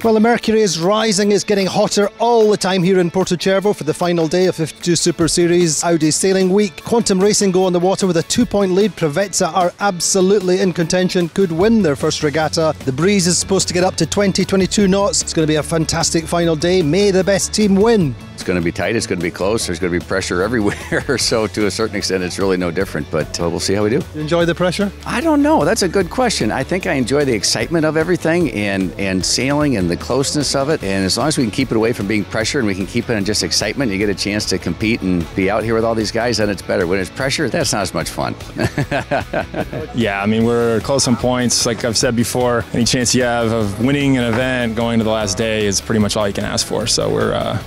Well, the mercury is rising. It's getting hotter all the time here in Porto-Cervo for the final day of 52 Super Series Audi Sailing Week. Quantum Racing go on the water with a 2-point lead. Preveza are absolutely in contention, could win their first regatta. The breeze is supposed to get up to 20-22 knots. It's going to be a fantastic final day. May the best team win. It's going to be tight, it's going to be close, there's going to be pressure everywhere, so to a certain extent it's really no different, but we'll see how we do. You enjoy the pressure? I don't know, that's a good question. I think I enjoy the excitement of everything and sailing and the closeness of it, and as long as we can keep it away from being pressure and we can keep it in just excitement, you get a chance to compete and be out here with all these guys, then it's better. When it's pressure, that's not as much fun. Yeah, I mean, we're close on points. Like I've said before, any chance you have of winning an event going to the last day is pretty much all you can ask for, so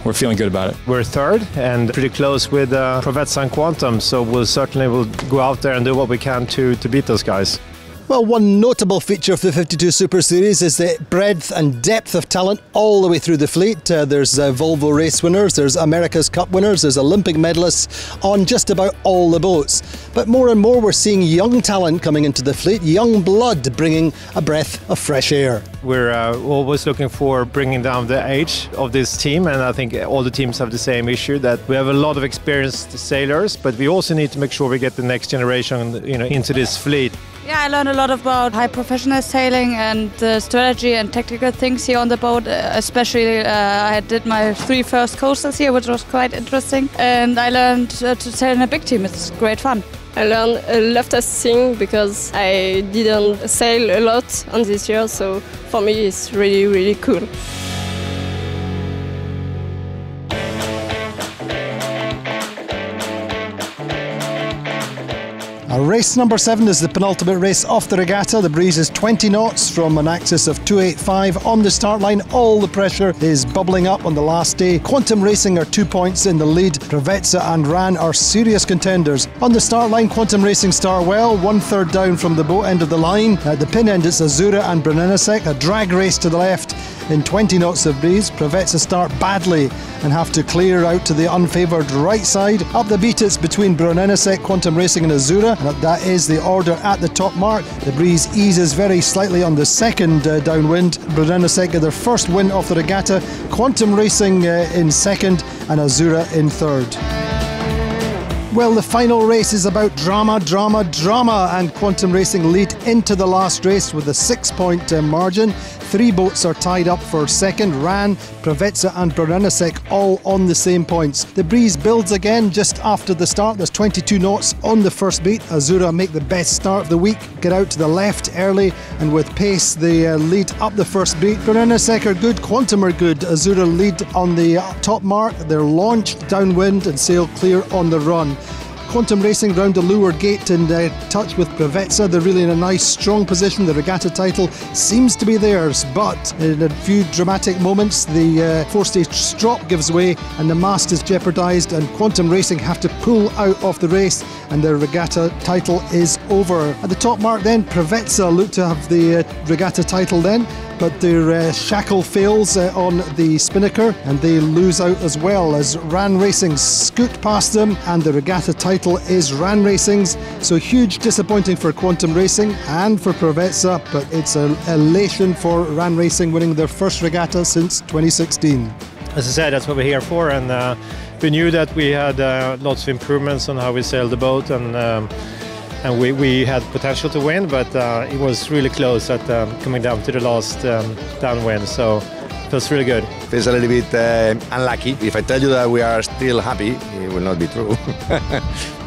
we're feeling good about it. We're third and pretty close with Preveza and Quantum, so we'll certainly go out there and do what we can to beat those guys. Well, one notable feature of the 52 Super Series is the breadth and depth of talent all the way through the fleet. There's Volvo race winners, there's America's Cup winners, there's Olympic medalists on just about all the boats. But more and more we're seeing young talent coming into the fleet, young blood bringing a breath of fresh air. We're always looking for bringing down the age of this team, and I think all the teams have the same issue, that we have a lot of experienced sailors, but we also need to make sure we get the next generation, into this fleet. Yeah, I learned a lot about high professional sailing and strategy and tactical things here on the boat. Especially I did my 3 first coastals here, which was quite interesting. And I learned to sail in a big team. It's great fun. I learned a lot of things because I didn't sail a lot on this year, so for me it's really, really cool. Race number 7 is the penultimate race off the regatta. The breeze is 20 knots from an axis of 285 on the start line. All the pressure is bubbling up on the last day. Quantum Racing are 2 points in the lead. Preveza and RAN are serious contenders. On the start line, Quantum Racing start well, 1/3 down from the boat end of the line. At the pin end, it's Azura and Brunello. A drag race to the left in 20 knots of breeze. Preveza start badly and have to clear out to the unfavoured right side. Up the beat, it's between Brunello, Quantum Racing and Azura. That is the order at the top mark. The breeze eases very slightly on the second downwind. Brunello get their first win off the regatta. Quantum Racing in second and Azura in third. Well, the final race is about drama, and Quantum Racing lead into the last race with a 6-point margin. 3 boats are tied up for second. RAN, Preveza and Brunello all on the same points. The breeze builds again just after the start. There's 22 knots on the first beat. Azura make the best start of the week, get out to the left early, and with pace they lead up the first beat. Brunello are good, Quantum are good. Azura lead on the top mark. They're launched downwind and sail clear on the run. Quantum Racing round the leeward gate and touch with Preveza. They're really in a nice strong position. The regatta title seems to be theirs, but in a few dramatic moments the forestage strop gives way and the mast is jeopardised, and Quantum Racing have to pull out of the race and their regatta title is over. At the top mark then, Preveza look to have the regatta title then, but their shackle fails on the spinnaker and they lose out as well as RAN Racing scoot past them, and the regatta title is RAN Racing's. So huge disappointing for Quantum Racing and for Preveza, but it's an elation for RAN Racing winning their first regatta since 2016. As I said, that's what we're here for, and we knew that we had lots of improvements on how we sail the boat, and we had potential to win, but it was really close at coming down to the last downwind, so it was really good. Feels a little bit unlucky. If I tell you that we are still happy, it will not be true.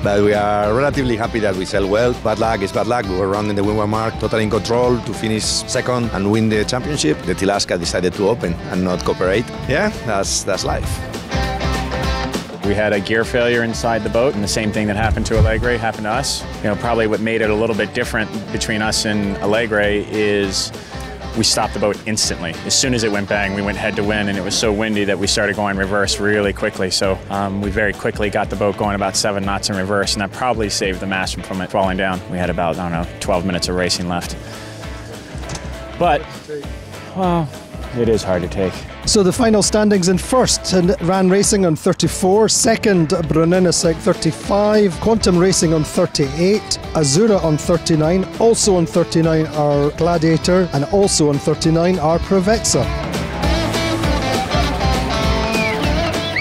But we are relatively happy that we sail well. Bad luck is bad luck. We were running the windward mark, totally in control to finish second and win the championship. The Tilasca decided to open and not cooperate. Yeah, that's life. We had a gear failure inside the boat, and the same thing that happened to Alegre happened to us. Probably what made it a little bit different between us and Alegre is we stopped the boat instantly. As soon as it went bang, we went head to wind, and it was so windy that we started going reverse really quickly. So we very quickly got the boat going about 7 knots in reverse, and that probably saved the mast from it falling down. We had about, 12 minutes of racing left. But, well, it is hard to take. So the final standings: in first, RAN Racing on 34, second Brunello 35, Quantum Racing on 38, Azura on 39, also on 39 are Gladiator, and also on 39 are Preveza.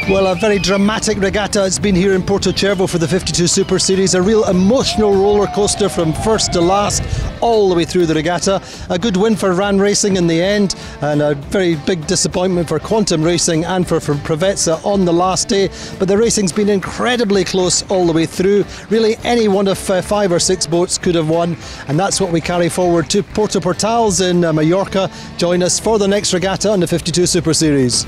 Well, a very dramatic regatta it's been here in Porto Cervo for the 52 Super Series. A real emotional roller coaster from first to last, all the way through the regatta. A good win for RAN Racing in the end, and a very big disappointment for Quantum Racing and for Preveza on the last day. But the racing's been incredibly close all the way through. Really, any one of 5 or 6 boats could have won, and that's what we carry forward to Puerto Portals in Mallorca. Join us for the next regatta on the 52 Super Series.